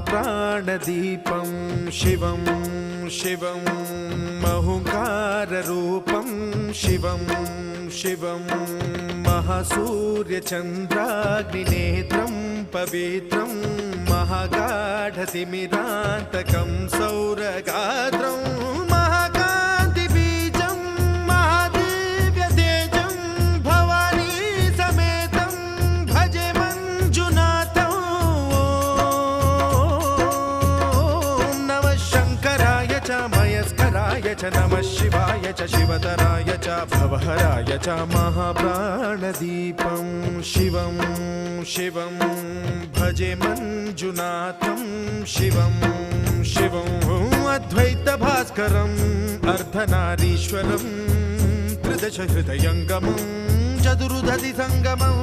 महाप्राणदीपं शिवं शिवं महुकाररूपं शिवं शिवं महासूर्यचन्द्राग्निनेत्रं पवित्रं महागाढतिमिरान्तकं सौरगात्रं महाकान्तिबीजं महादिव्यतेजं भवानी समेतं भजे मञ्जुनाथं। ॐ नमः शङ्कराय च मयस्कराय च नमः शिवाय च शिवतराय च भवहराय च महाप्राणदीपं शिवं शिवं भजे मञ्जुनाथं शिवं शिवं अद्वैतभास्करम् अर्धनारीश्वरं त्रिदश हृदयङ्गमं चतुर्दधि सङ्गमं